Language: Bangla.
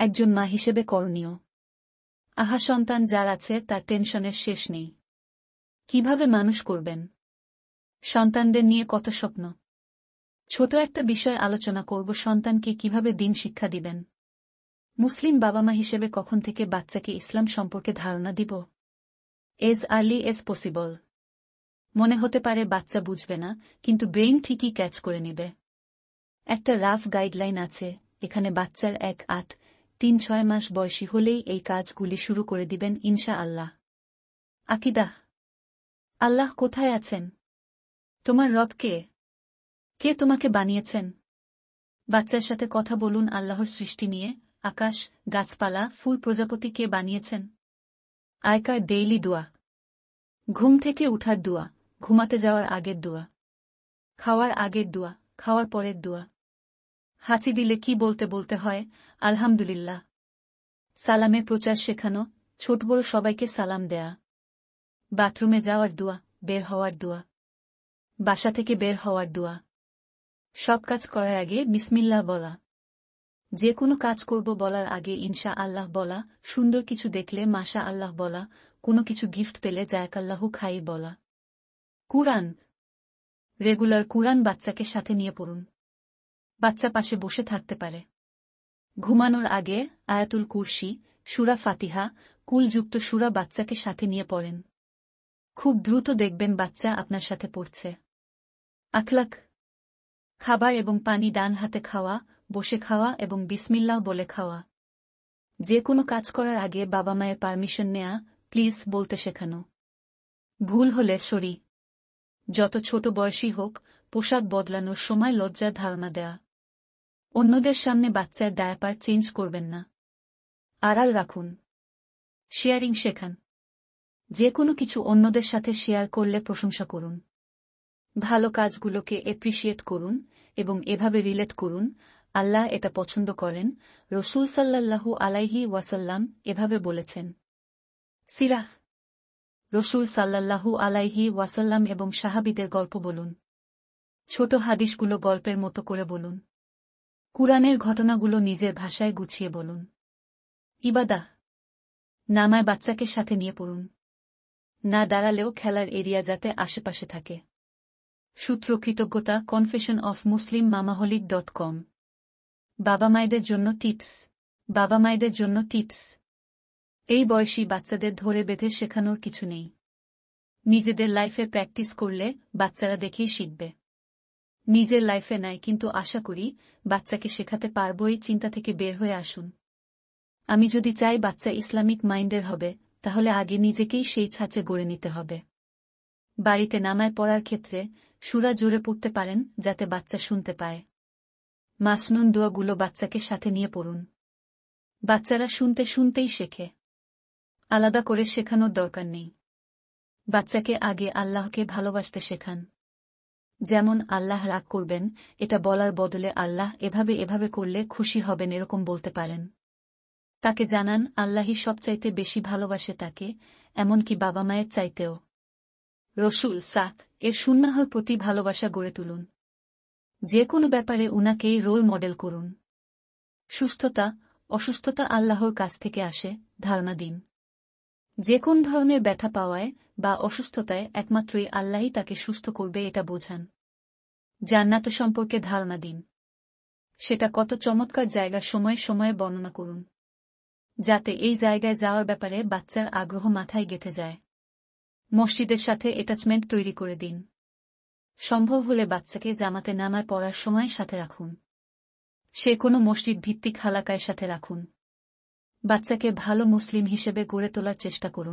একজন মা হিসেবে করণীয়। আহা, সন্তান যার আছে তার টেনশনের শেষ নেই। কিভাবে মানুষ করবেন? সন্তানদের নিয়ে কত স্বপ্ন। ছোট একটা বিষয় আলোচনা করব, সন্তানকে কিভাবে দিন শিক্ষা দিবেন। মুসলিম বাবা মা হিসেবে কখন থেকে বাচ্চাকে ইসলাম সম্পর্কে ধারণা দিব? As early as possible. মনে হতে পারে বাচ্চা বুঝবে না, কিন্তু ব্রেইন ঠিকই ক্যাচ করে নেবে। একটা রাফ গাইডলাইন আছে, এখানে বাচ্চার 1-8-3-6 মাস বয়সী হলেই এই কাজগুলি শুরু করে দিবেন ইনশা আল্লাহ। আকিদাহ। আল্লাহ কোথায় আছেন? তোমার রব কে? কে তোমাকে বানিয়েছেন? বাচ্চার সাথে কথা বলুন আল্লাহর সৃষ্টি নিয়ে। আকাশ, গাছপালা, ফুল, প্রজাপতি কে বানিয়েছেন? আয়কার ডেইলি দোয়া। ঘুম থেকে উঠার দোয়া, ঘুমাতে যাওয়ার আগের দোয়া, খাওয়ার আগের দোয়া, খাওয়ার পরের দোয়া। হাঁচি দিলে কি বলতে বলতে হয়? আলহামদুলিল্লাহ। সালামের প্রচার শেখানো, ছোট বড় সবাইকে সালাম দেয়া। বাথরুমে যাওয়ার দোয়া, বের হওয়ার দোয়া, বাসা থেকে বের হওয়ার দোয়া। সব কাজ করার আগে বিসমিল্লাহ বলা। যে কোনো কাজ করব বলার আগে ইনশা আল্লাহ বলা। সুন্দর কিছু দেখলে মাশা আল্লাহ বলা। কোনো কিছু গিফট পেলে জায়াকাল্লাহু খাই বলা। কুরআন। রেগুলার কুরআন বাচ্চাকে সাথে নিয়ে পড়ুন। বাচ্চা পাশে বসে থাকতে পারে। ঘুমানোর আগে আয়াতুল কুরসি, সূরা ফাতিহা, কুলযুক্ত সূরা বাচ্চাকে সাথে নিয়ে পড়েন। খুব দ্রুত দেখবেন বাচ্চা আপনার সাথে পড়ছে। আখলাক। খাবার এবং পানি ডান হাতে খাওয়া, বসে খাওয়া এবং বিসমিল্লাহ বলে খাওয়া। যে কোনো কাজ করার আগে বাবা মায়ের পারমিশন নেয়া, প্লিজ বলতে শেখানো। ভুল হলে সরি। যত ছোট বয়সী হোক, পোশাক বদলানোর সময় লজ্জার ধারণা দেয়া। অন্যদের সামনে বাচ্চার ডায়াপার চেঞ্জ করবেন না। আড়াল রাখুন। শেয়ারিং শেখান। যে কোনো কিছু অন্যদের সাথে শেয়ার করলে প্রশংসা করুন। ভালো কাজগুলোকে এপ্রিশিয়েট করুন এবং এভাবে রিলেট করুন, আল্লাহ এটা পছন্দ করেন, রসূল সাল্লাল্লাহু আলাইহি ওয়াসাল্লাম এভাবে বলেছেন। সিরাহ। রসূল সাল্লাল্লাহু আলাইহি ওয়াসাল্লাম এবং সাহাবীদের গল্প বলুন। ছোট হাদিসগুলো গল্পের মতো করে বলুন। কুরআনের ঘটনাগুলো নিজের ভাষায় গুছিয়ে বলুন। ইবাদাহ। নামায় বাচ্চাকে সাথে নিয়ে পড়ুন। না দাঁড়ালেও খেলার এরিয়া যাতে আশেপাশে থাকে। সূত্র কৃতজ্ঞতা, confessionofmuslimmamaholic.com। বাবা মায়েদের জন্য টিপস। বাবা মায়েদের জন্য টিপস। এই বয়সী বাচ্চাদের ধরে বেঁধে শেখানোর কিছু নেই। নিজেদের লাইফে প্র্যাকটিস করলে বাচ্চারা দেখেই শিখবে। নিজের লাইফে নাই, কিন্তু আশা করি বাচ্চাকে শেখাতে পারব। এই চিন্তা থেকে বের হয়ে আসুন। আমি যদি চাই বাচ্চা ইসলামিক মাইন্ডের হবে, তাহলে আগে নিজেকেই সেই ছাঁচে গড়ে নিতে হবে। বাড়িতে নামায় পড়ার ক্ষেত্রে সূরা জোরে পড়তে পারেন, যাতে বাচ্চা শুনতে পায়। মাসনুন দোয়াগুলো বাচ্চাকে সাথে নিয়ে পড়ুন। বাচ্চারা শুনতে শুনতেই শেখে। আলাদা করে শেখানোর দরকার নেই। বাচ্চাকে আগে আল্লাহকে ভালোবাসতে শেখান। যেমন আল্লাহ রাগ করবেন, এটা বলার বদলে আল্লাহ এভাবে এভাবে করলে খুশি হবেন এরকম বলতে পারেন। তাকে জানান আল্লাহই সবচাইতে বেশি ভালোবাসে তাকে, এমনকি বাবা মায়ের চাইতেও। রসূল এর সুন্নাহর প্রতি ভালোবাসা গড়ে তুলুন। যে কোনো ব্যাপারে উনাকেই রোল মডেল করুন। সুস্থতা, অসুস্থতা আল্লাহর কাছ থেকে আসে, ধারণা দিন। যে কোন ধরনের ব্যথা পাওয়ায় বা অসুস্থতায় একমাত্রই আল্লাহই তাকে সুস্থ করবে এটা বোঝান। জান্নাত সম্পর্কে ধারণা দিন। সেটা কত চমৎকার জায়গা সময়ে সময়ে বর্ণনা করুন, যাতে এই জায়গায় যাওয়ার ব্যাপারে বাচ্চার আগ্রহ মাথায় গেঁথে যায়। মসজিদের সাথে অ্যাটাচমেন্ট তৈরি করে দিন। সম্ভব হলে বাচ্চাকে জামাতে নামায় পড়ার সময় সাথে রাখুন। সে কোনো মসজিদ ভিত্তিক হালাকায় সাথে রাখুন। বাচ্চাকে ভালো মুসলিম হিসেবে গড়ে তোলার চেষ্টা করুন।